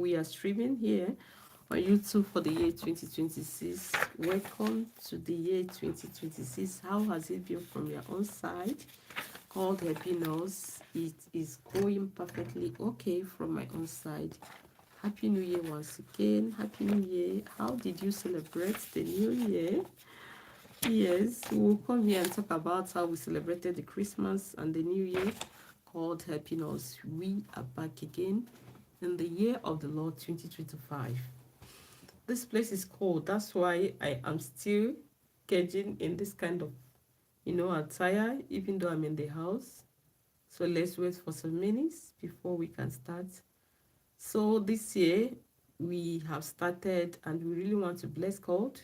We are streaming here on YouTube for the year 2026. Welcome to the year 2026. How has it been from your own side? Called happiness. It is going perfectly okay from my own side. Happy New Year once again. Happy New Year. How did you celebrate the New Year? Yes, we'll come here and talk about how we celebrated the Christmas and the New Year called happiness. We are back again in the year of the Lord 2025. This place is cold. That's why I am still gauging in this kind of, attire, even though I'm in the house. So let's wait for some minutes before we can start. So this year we have started and we really want to bless God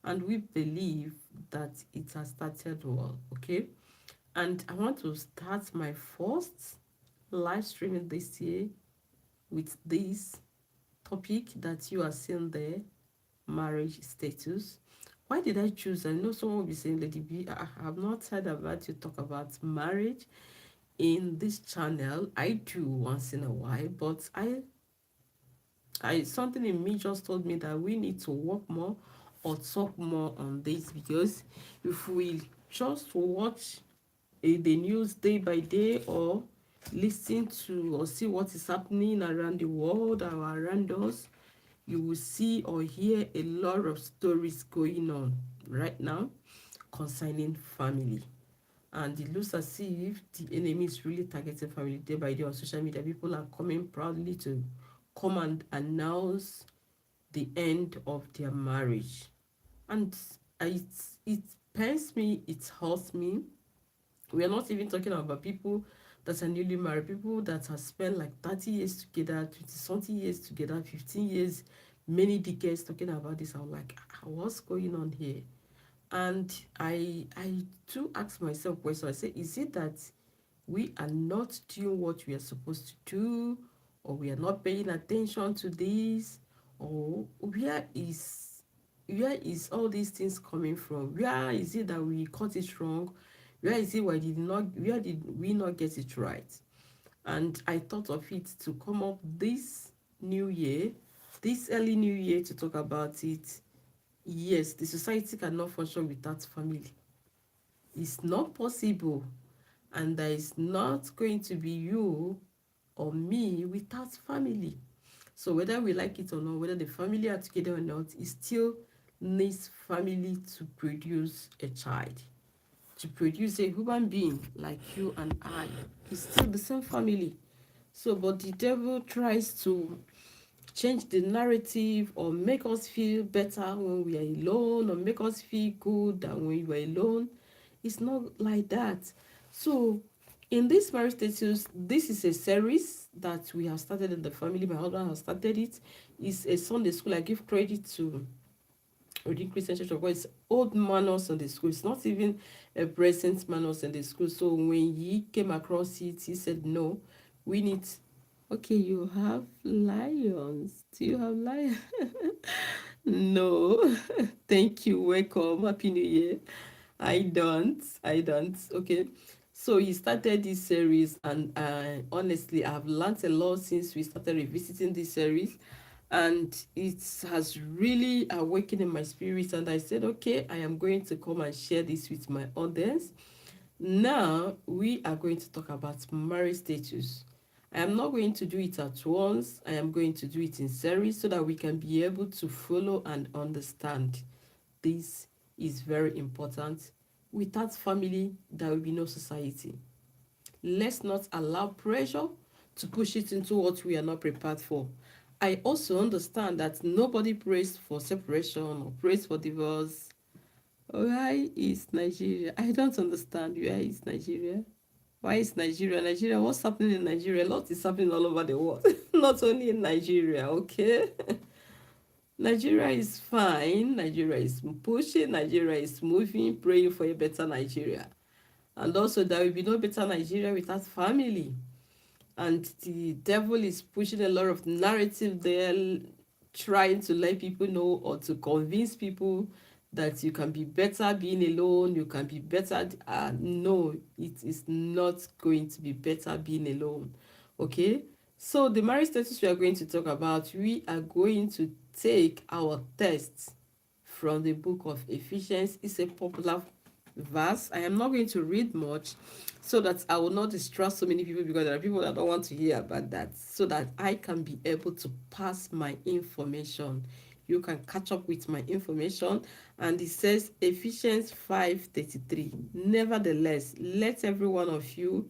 and we believe that it has started well, okay? And I want to start my first live streaming this year with this topic that you are seeing there, marriage status. Why did I choose? I know someone will be saying, Lady B, I have not heard about you talk about marriage in this channel. I do once in a while, but I something in me just told me that we need to work more or talk more on this, because if we just watch the news day by day or listen to or see what is happening around the world or around us, you will see or hear a lot of stories going on right now concerning family. And it looks as if the enemy is really targeting family day by day on social media. People are coming proudly to come and announce the end of their marriage. And it pains me, it hurts me. We are not even talking about people that are newly married, people that have spent like 30 years together, 20 something years together, 15 years, many decades talking about this. I'm like, what's going on here? And I do ask myself questions. I say, is it that we are not doing what we are supposed to do, or we are not paying attention to this, or where is all these things coming from? Where is it that we got it wrong? Where did we not get it right? And I thought of it to come up this new year, this early new year, to talk about it. Yes, the society cannot function without family. It's not possible, and there is not going to be you or me without family. So whether we like it or not, whether the family are together or not, it still needs family to produce a child, to produce a human being like you and I. It's still the same family. So, but the devil tries to change the narrative or make us feel better when we are alone, or make us feel good than when we are alone. It's not like that. So in this marriage status, this is a series that we have started in the family. My husband has started it. It's a Sunday school. I give credit to Redeemed Christian Church of God. It's old manners in the school. It's not even a present manners in the school. So when he came across it, he said, no, we need. Okay, you have lions. Do you have lions? No. Thank you. Welcome. Happy New Year. I don't. Okay. So he started this series, and honestly, I've learned a lot since we started revisiting this series, and it has really awakened in my spirit. And I said, okay, I am going to come and share this with my audience. Now we are going to talk about marriage status. I am not going to do it at once. I am going to do it in series so that we can be able to follow and understand. This is very important. Without family, there will be no society. Let's not allow pressure to push it into what we are not prepared for. I also understand that nobody prays for separation or prays for divorce. Why is Nigeria? I don't understand. Why is Nigeria? Why is Nigeria? Nigeria, what's happening in Nigeria? A lot is happening all over the world, not only in Nigeria, okay? Nigeria is fine. Nigeria is pushing. Nigeria is moving, praying for a better Nigeria. And also, there will be no better Nigeria without family. And the devil is pushing a lot of narrative there, trying to let people know or to convince people that you can be better being alone, you can be better. No, it is not going to be better being alone. Okay? So the marriage status we are going to talk about, we are going to take our tests from the book of Ephesians. It's a popular verse. I am not going to read much so that I will not distrust so many people, because there are people that don't want to hear about that, so that I can be able to pass my information. You can catch up with my information. And it says Ephesians 5:33. Nevertheless, let every one of you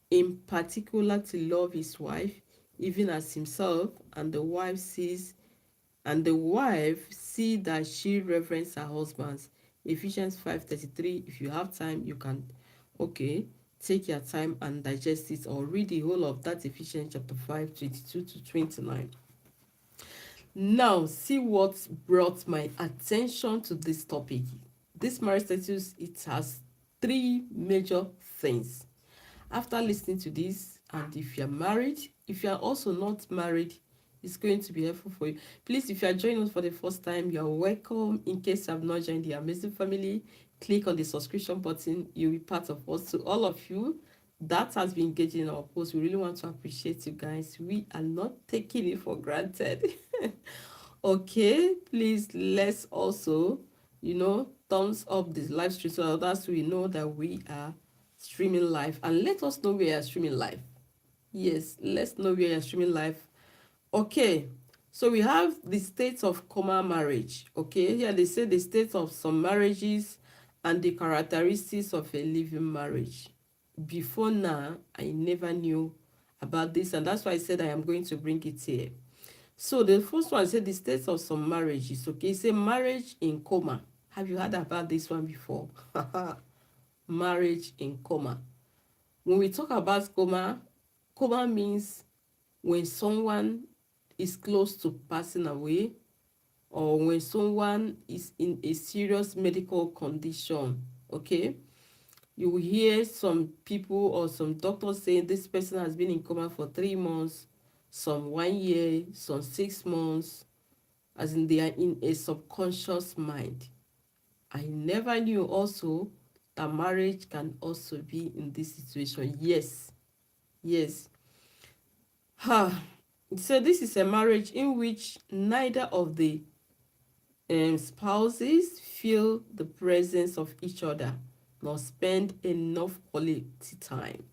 in particular to love his wife, even as himself, and the wife see that she reverence her husbands. Ephesians 5:33. If you have time, you can, okay, take your time and digest it, or read the whole of that Ephesians chapter 5:22 to 29. Now, see what brought my attention to this topic. This marriage status, it has three major things. After listening to this, and if you're married, if you're also not married, it's going to be helpful for you. Please, if you are joining us for the first time, you're welcome. In case you have not joined the amazing family, click on the subscription button. You'll be part of us. To all of you that has been engaging in our post, we really want to appreciate you guys. We are not taking it for granted. Okay, please, let's also, thumbs up this live stream so that others will know that we are streaming live, and let us know where you are streaming live. Yes, let's know where you're streaming live. Okay, so we have the state of coma marriage. Okay, here they say the state of some marriages and the characteristics of a living marriage. Before now, I never knew about this, and that's why I said I am going to bring it here. So the first one said the state of some marriages. Okay, say marriage in coma. Have you heard about this one before? Marriage in coma. When we talk about coma, coma means when someone is close to passing away, or when someone is in a serious medical condition. Okay, you will hear some people or some doctors saying this person has been in coma for 3 months, some 1 year, some 6 months, as in they are in a subconscious mind. I never knew also that marriage can also be in this situation. Yes. So this is a marriage in which neither of the spouses feel the presence of each other nor spend enough quality time.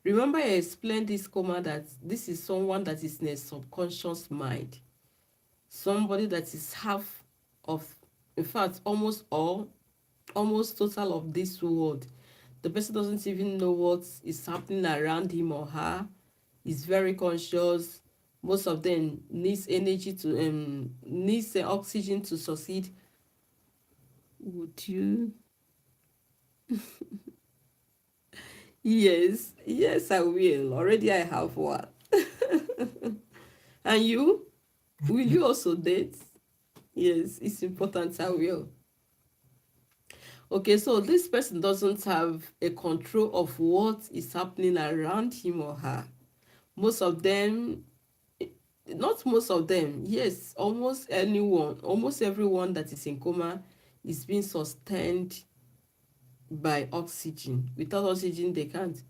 Remember, I explained this coma that this is someone that is in a subconscious mind, somebody that is half of, in fact, almost total of this world. The person doesn't even know what is happening around him or her. Is very conscious. Most of them needs energy to needs oxygen to succeed. Would you? Yes, I will. Already I have one. And you? Will you also date? Yes, it's important. I will. Okay, so this person doesn't have a control of what is happening around him or her. Most of them, not most of them, yes, almost everyone that is in coma is being sustained by oxygen. Without oxygen, they can't.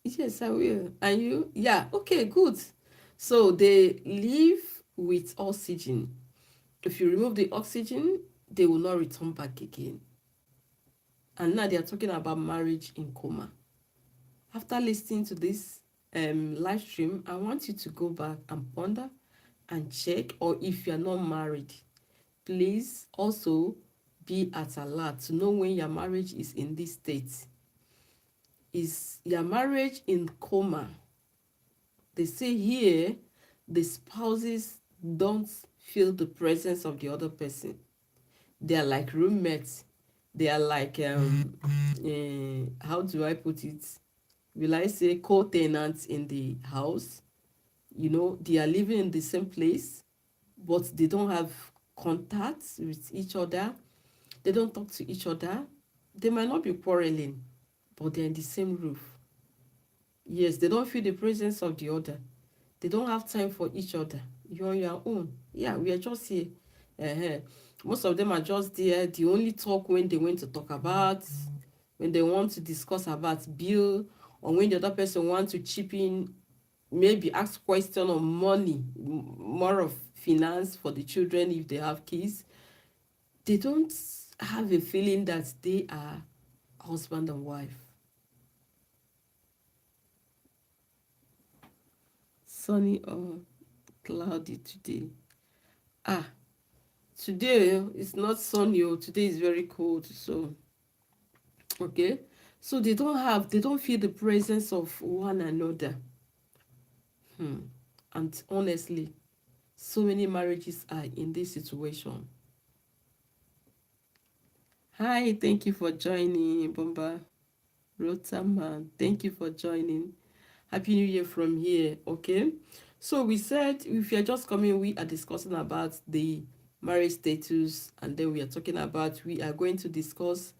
Yes, I will. And you? Yeah, okay, good. So they live with oxygen. If you remove the oxygen, they will not return back again. And now they are talking about marriage in coma. After listening to this live stream, I want you to go back and ponder and check, or if you're not married, please also be at alert to know when your marriage is in this state. Is your marriage in coma? They say here the spouses don't feel the presence of the other person. They are like roommates. They are like how do I put it? Will I say co-tenants in the house? They are living in the same place, but they don't have contact with each other. They don't talk to each other. They might not be quarreling, but they're in the same roof. Yes, they don't feel the presence of the other. They don't have time for each other. You're on your own. Yeah, we are just here. Most of them are just there. They only talk when they want to talk about, when they want to discuss about bill, or when the other person wants to chip in maybe ask question on money, more of finance for the children if they have kids. They don't have a feeling that they are husband and wife. Sunny or cloudy today? Ah, today it's not sunny. Oh, today is very cold. So okay, so they don't feel the presence of one another. Hmm. And honestly, so many marriages are in this situation. Hi, thank you for joining, Bomba Rotaman. Thank you for joining. Happy New Year from here. Okay. So we said if you're just coming, we are discussing about the marriage status, and then we are going to discuss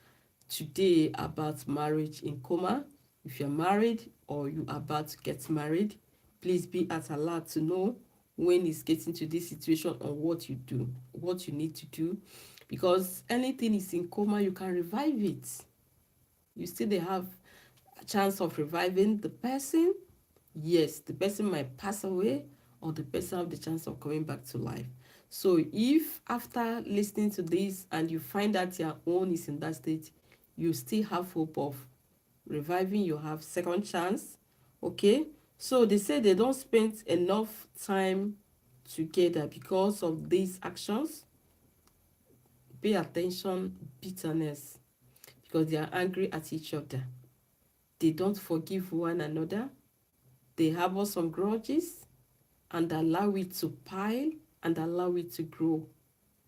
today about marriage in coma. If you're married or you are about to get married, please be at alert to know when it's getting to this situation and what you do, what you need to do. Because anything is in coma, you can revive it. You still they have a chance of reviving the person. Yes, the person might pass away or the person have the chance of coming back to life. So if after listening to this and you find that your own is in that state, you still have hope of reviving, you have second chance. Okay. So they say they don't spend enough time together because of these actions. Pay attention, bitterness, because they are angry at each other. They don't forgive one another. They harbor some grudges and allow it to pile and allow it to grow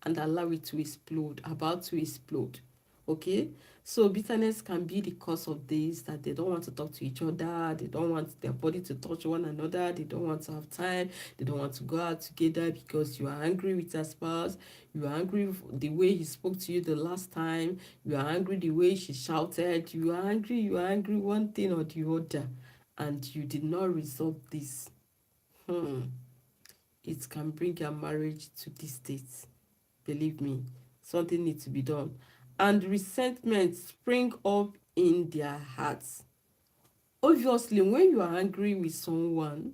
and allow it to explode, about to explode. Okay, so bitterness can be the cause of this, that they don't want to talk to each other, they don't want their body to touch one another, they don't want to have time, they don't want to go out together because you are angry with your spouse, you are angry the way he spoke to you the last time, you are angry the way she shouted, you are angry one thing or the other, and you did not resolve this. It can bring your marriage to this state. Believe me, something needs to be done. And resentment spring up in their hearts. Obviously, when you are angry with someone,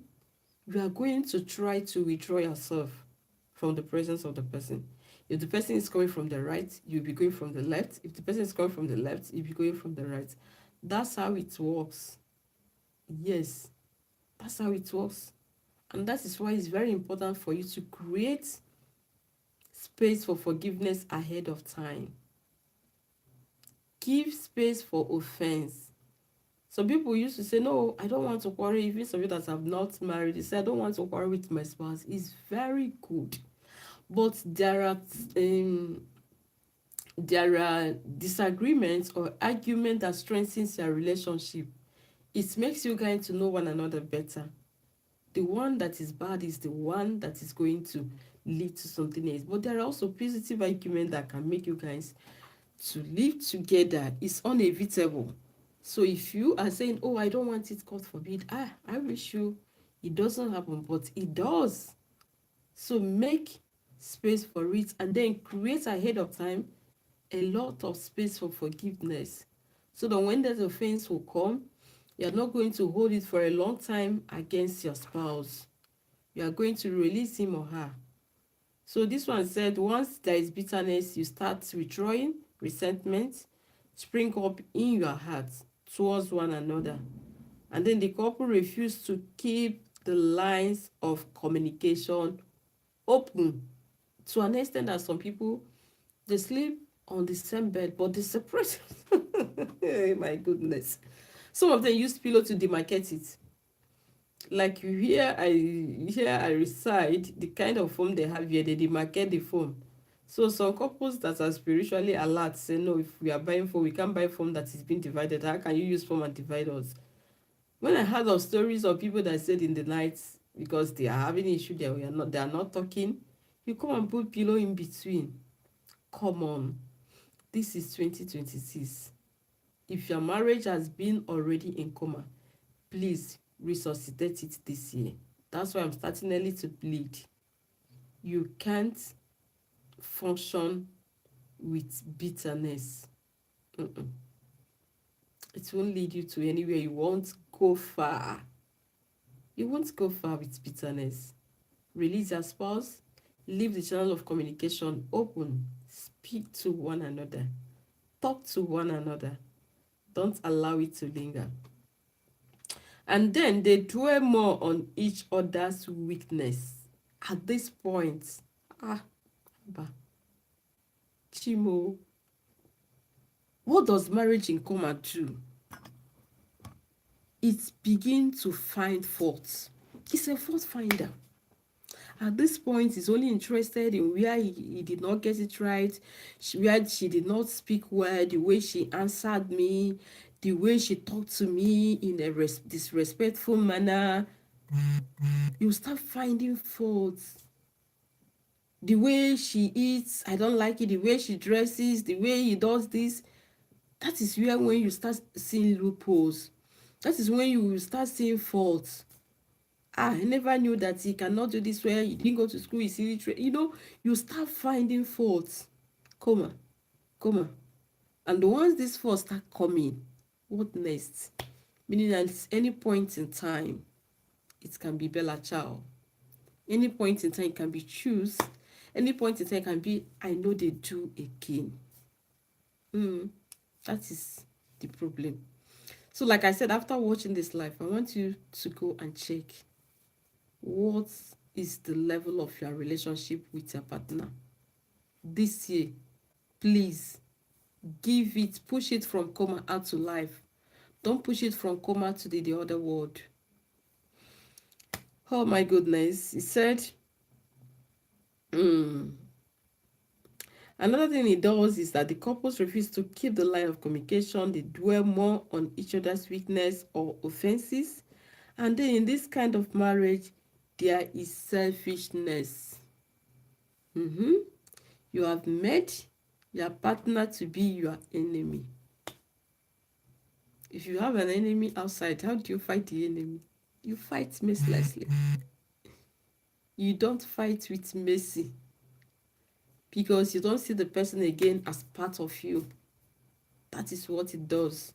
you are going to try to withdraw yourself from the presence of the person. If the person is coming from the right, you'll be going from the left. If the person is coming from the left, you'll be going from the right. That's how it works. Yes, that's how it works. And that is why it's very important for you to create space for forgiveness ahead of time. Give space for offense. Some people used to say, no, I don't want to quarrel. Even some people that have not married, they say, I don't want to quarrel with my spouse. It's very good. But there are disagreements or arguments that strengthens your relationship. It makes you guys to know one another better. The one that is bad is the one that is going to lead to something else. But there are also positive arguments that can make you guys to live together. Is unevitable. So if you are saying, oh, I don't want it, God forbid, I wish you it doesn't happen, but it does. So make space for it and then create ahead of time a lot of space for forgiveness. So that when that offense will come, you're not going to hold it for a long time against your spouse. You are going to release him or her. So this one said, once there is bitterness, you start withdrawing, resentment spring up in your heart towards one another. And then the couple refuse to keep the lines of communication open to an extent that some people, they sleep on the same bed, but they separate. Oh my goodness. Some of them use pillow to demarcate it. Like you here I reside, the kind of foam they have here, they demarcate the foam. So some couples that are spiritually alert say, no, if we are buying foam, we can't buy foam that is being divided. How can you use foam and divide us? When I heard of stories of people that said in the night, because they are having issue, they are not talking, you come and put pillow in between. Come on. This is 2026. If your marriage has been already in coma, please resuscitate it this year. That's why I'm starting early to plead. You can't function with bitterness. Mm-mm. It won't lead you to anywhere. You won't go far. You won't go far with bitterness. Release your spouse, leave the channel of communication open, speak to one another, talk to one another. Don't allow it to linger. And then they dwell more on each other's weakness. At this point, ah, bah, Chimo, what does marriage in coma do? It begins to find faults. It's a fault finder. At this point, he's only interested in where he did not get it right, where she did not speak well, the way she answered me, the way she talked to me in a disrespectful manner. You start finding faults. The way she eats, I don't like it. The way she dresses, the way he does this. That is where when you start seeing loopholes. That is when you will start seeing faults. I never knew that he cannot do this where he didn't go to school, he's illiterate. You start finding faults. Coma. And once these faults start coming, what next? Meaning at any point in time, it can be Bella Ciao. Any point in time, it can be choose. Any point in time, it can be, I know they do again. That is the problem. So like I said, after watching this live, I want you to go and check what is the level of your relationship with your partner this year. Please push it from coma out to life. Don't push it from coma to the other world. Oh my goodness. He said, another thing it does is that the couples refuse to keep the line of communication. They dwell more on each other's weakness or offenses. And then in this kind of marriage, there is selfishness. You have made your partner to be your enemy. If you have an enemy outside, how do you fight the enemy? You fight mercilessly. You don't fight with mercy because you don't see the person again as part of you. That is what it does.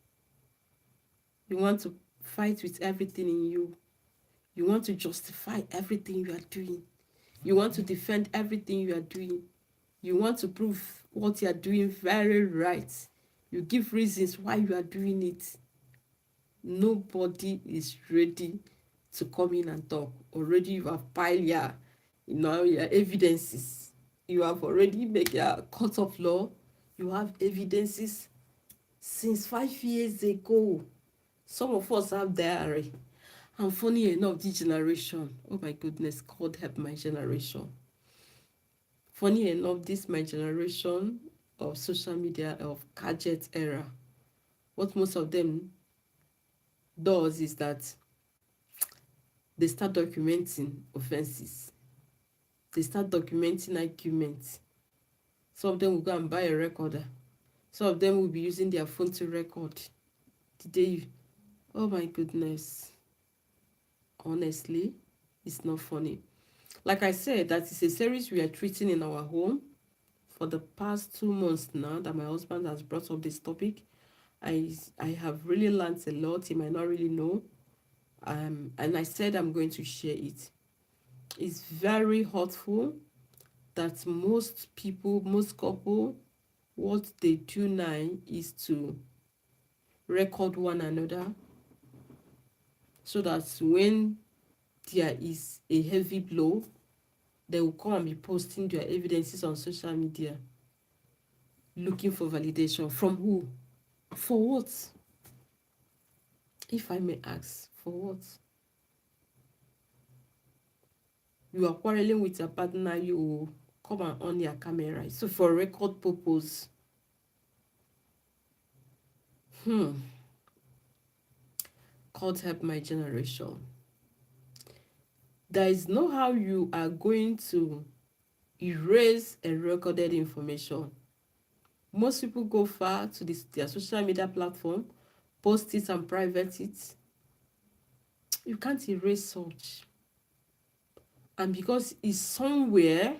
You want to fight with everything in you. You want to justify everything you are doing. You want to defend everything you are doing. You want to prove what you are doing very right. You give reasons why you are doing it. Nobody is ready to come in and talk. Already you have piled your evidences. You have already made your court of law. You have evidences since 5 years ago. Some of us have diary. And funny enough, this generation, oh my goodness, God help my generation. Funny enough, this my generation of social media, of gadget era. What most of them does is that they start documenting offenses. They start documenting arguments. Some of them will go and buy a recorder. Some of them will be using their phone to record. Oh my goodness. Honestly, it's not funny. Like I said, that is a series we are treating in our home for the past 2 months now that my husband has brought up this topic. I have really learned a lot. He might not really know. And I said I'm going to share it. It's very hurtful that most people, most couple, what they do now is to record one another so that when there is a heavy blow, they will come and be posting their evidences on social media, looking for validation. From who? For what? If I may ask, for what? You are quarreling with your partner, you come and on your camera. So for record purpose. God help my generation. There is no how you are going to erase a recorded information. Most people go far to their social media platform, post it and private it. You can't erase such. And because it's somewhere,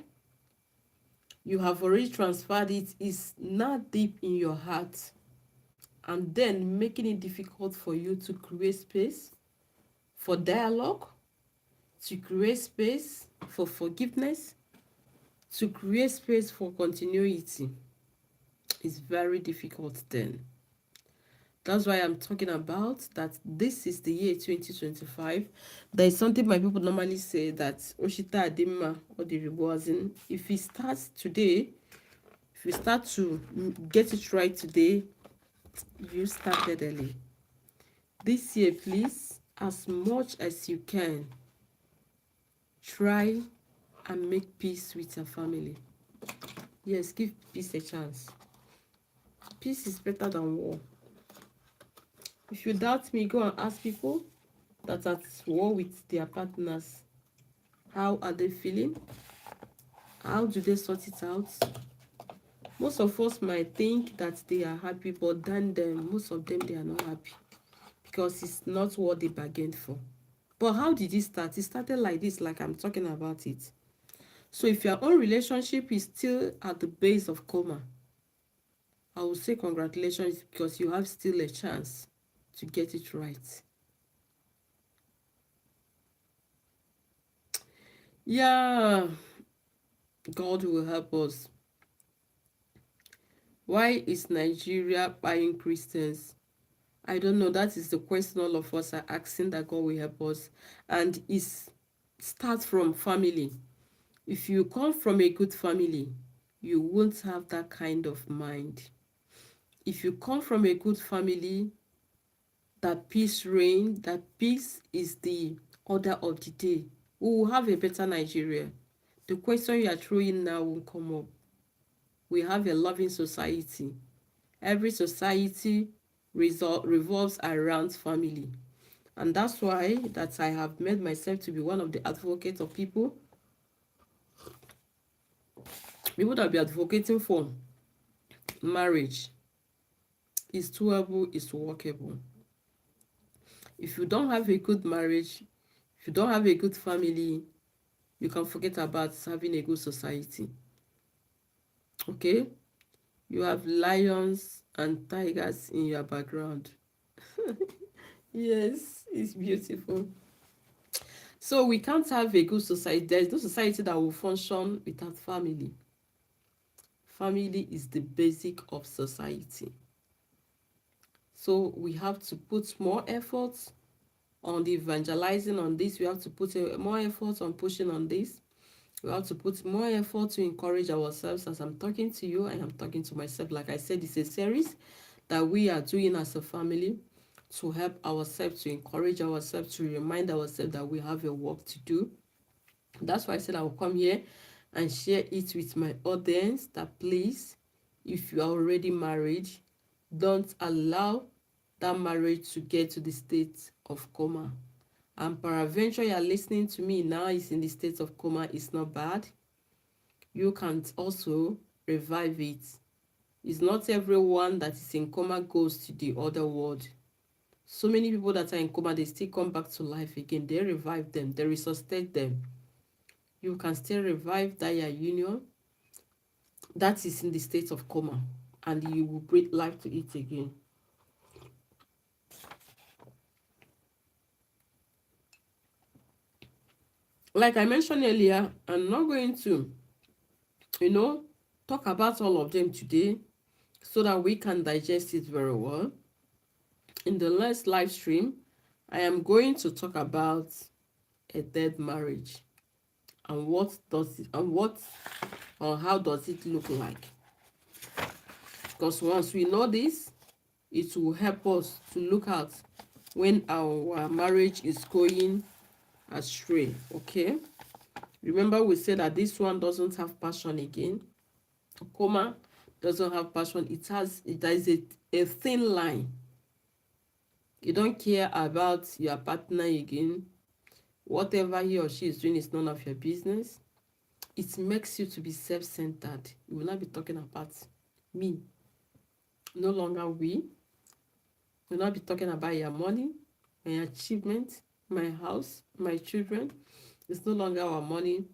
you have already transferred it, it's not deep in your heart. And then making it difficult for you to create space for dialogue, to create space for forgiveness, to create space for continuity is very difficult then. That's why I'm talking about that this is the year 2025. There is something my people normally say that Oshita Adima or the Reboazin. If we start today, if we start to get it right today, you started early. This year, please, as much as you can, try and make peace with your family. Yes, give peace a chance. Peace is better than war. If you doubt me, go and ask people that are at war with their partners. How are they feeling? How do they sort it out? Most of us might think that they are happy, but then most of them, they are not happy because it's not what they bargained for. But how did it start? It started like this, like I'm talking about it. So if your own relationship is still at the base of coma, I will say congratulations because you have still a chance to get it right. Yeah, God will help us. Why is Nigeria buying Christians? I don't know. That is the question all of us are asking, that God will help us. And it starts from family. If you come from a good family, you won't have that kind of mind. If you come from a good family, that peace reign, that peace is the order of the day. We will have a better Nigeria. The question you are throwing now will come up. We have a loving society. Every society revolves around family. And that's why that I have made myself to be one of the advocates of people that be advocating for marriage. Is doable, is workable. If you don't have a good marriage, if you don't have a good family, you can forget about having a good society. Okay? You have lions and tigers in your background. Yes, it's beautiful. So we can't have a good society. There is no society that will function without family. Family is the basic of society. So we have to put more effort on the evangelizing on this. We have to put more effort on pushing on this. We have to put more effort to encourage ourselves. As I'm talking to you, I am talking to myself. Like I said, it's a series that we are doing as a family to help ourselves, to encourage ourselves, to remind ourselves that we have a work to do. That's why I said I will come here and share it with my audience, that please, if you are already married, don't allow that marriage to get to the state of coma. And peradventure you are listening to me now is in the state of coma, it's not bad. You can also revive it. It's not everyone that is in coma goes to the other world. So many people that are in coma, they still come back to life again. They revive them, they resuscitate them. You can still revive that your union that is in the state of coma, and you will breathe life to it again. Like I mentioned earlier, I'm not going to, talk about all of them today so that we can digest it very well. In the next live stream, I am going to talk about a dead marriage and what does it and what or how does it look like. Because once we know this, it will help us to look at when our marriage is going astray. Okay, remember we said that this one doesn't have passion again. Coma doesn't have passion. There is a thin line. You don't care about your partner again. Whatever he or she is doing is none of your business. It makes you to be self-centered. You will not be talking about me. No longer we. Will not be talking about your money, my achievement, my house, my children. It's no longer our money.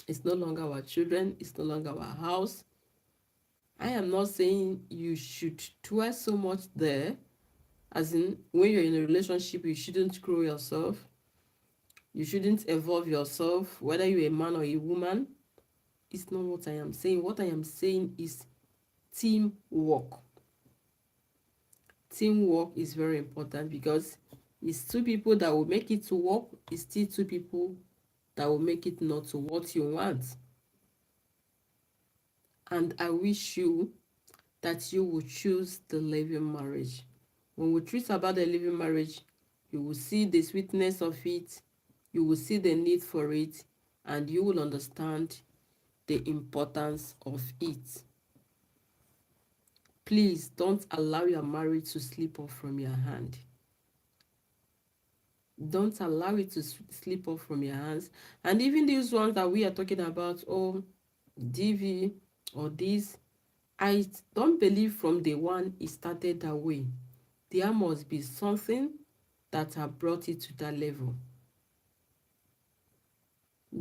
It's no longer our children. It's no longer our house. I am not saying you should dwell so much there, as in when you're in a relationship, you shouldn't grow yourself. You shouldn't evolve yourself, whether you're a man or a woman. It's not what I am saying. What I am saying is teamwork. Teamwork is very important because it's two people that will make it to work. It's still two people that will make it not to what you want. And I wish you that you will choose the living marriage. When we treat about the living marriage, you will see the sweetness of it, you will see the need for it, and you will understand the importance of it. Please don't allow your marriage to slip off from your hand. Don't allow it to slip off from your hands. And even these ones that we are talking about, oh, DV or this, I don't believe from the one it started that way. There must be something that have brought it to that level.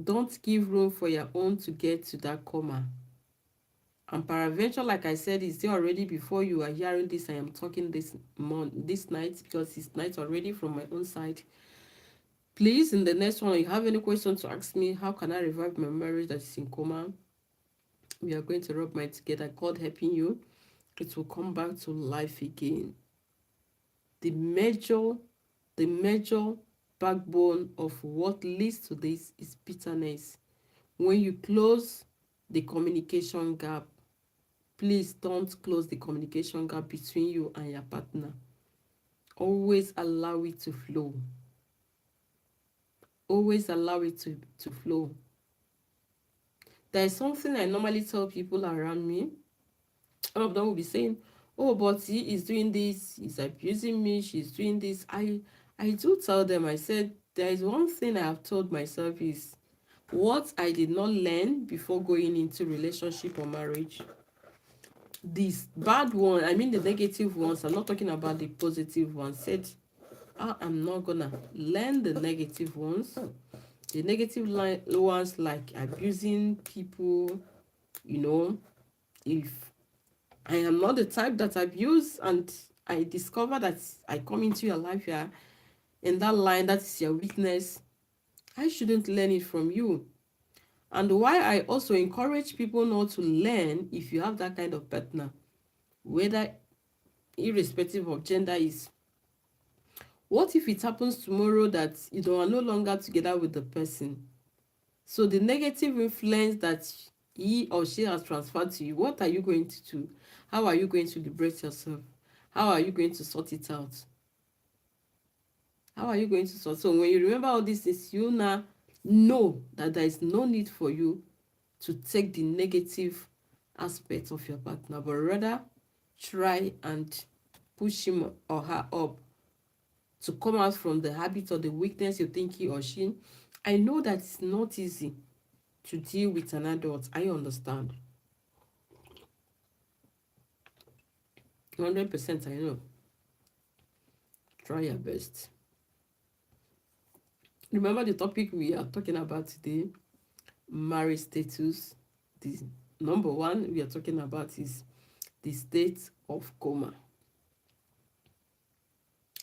Don't give room for your own to get to that coma. And peradventure, like I said, is there already before you are hearing this. I am talking this night because it's night already from my own side. Please, in the next one, if you have any question to ask me, how can I revive my marriage that is in coma? We are going to rub my together. God helping you, it will come back to life again. The major backbone of what leads to this is bitterness. When you close the communication gap, please don't close the communication gap between you and your partner. Always allow it to flow. Always allow it to flow. There is something I normally tell people around me. All of them will be saying, oh, but he is doing this, he's abusing me, she's doing this. I do tell them, I said, there is one thing I have told myself is what I did not learn before going into relationship or marriage. This bad one, I mean the negative ones, I'm not talking about the positive ones. Said, I'm not gonna learn the negative ones. The negative ones like abusing people, if I am not the type that abuse and I discover that I come into your life here in that line, that is your weakness, I shouldn't learn it from you. And why I also encourage people not to learn if you have that kind of partner, whether irrespective of gender, is what if it happens tomorrow that you are no longer together with the person? So the negative influence that he or she has transferred to you, what are you going to do? How are you going to liberate yourself? How are you going to sort it out? How are you going to sort? So when you remember all these things, you now know that there is no need for you to take the negative aspects of your partner, but rather try and push him or her up to come out from the habit or the weakness you think he or she. I know that it's not easy to deal with an adult. I understand. 100% I know. Try your best. Remember the topic we are talking about today, marriage status. The number one we are talking about is the state of coma.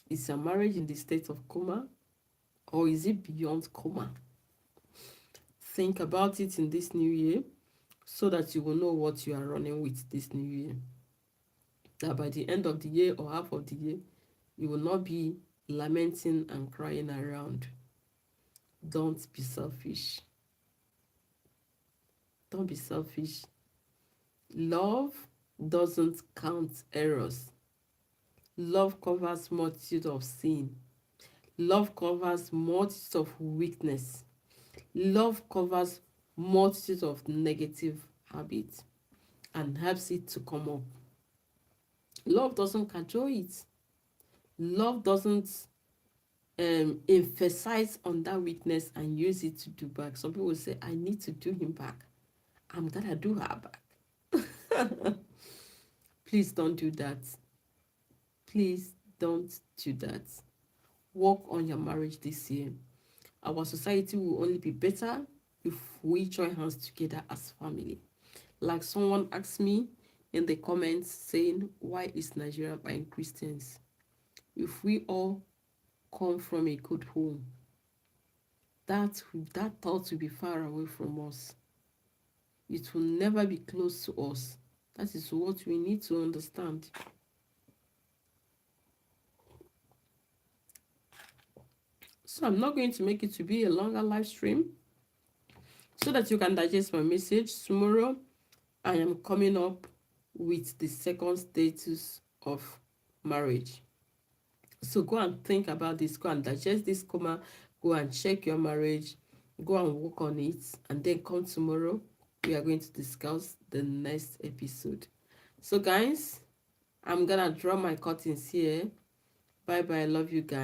Is your marriage in the state of coma, or is it beyond coma? Think about it in this new year so that you will know what you are running with this new year. That by the end of the year or half of the year, you will not be lamenting and crying around. Don't be selfish. Don't be selfish. Love doesn't count errors. Love covers multitude of sin. Love covers multitude of weakness. Love covers multitude of negative habits and helps it to come up. Love doesn't control it. Love doesn't emphasize on that weakness and use it to do back. Some people say, I need to do him back. I'm gonna do her back. Please don't do that. Please don't do that. Work on your marriage this year. Our society will only be better if we join hands together as family. Like someone asked me in the comments saying, why is Nigeria buying Christians? If we all come from a good home, that thought will be far away from us. It will never be close to us. That is what we need to understand. So I'm not going to make it to be a longer live stream so that you can digest my message. Tomorrow, I am coming up with the second status of marriage. So go and think about this, go and digest this coma, go and check your marriage, go and work on it, and then come tomorrow. We are going to discuss the next episode. So guys, I'm gonna draw my curtains here. Bye bye. I love you guys.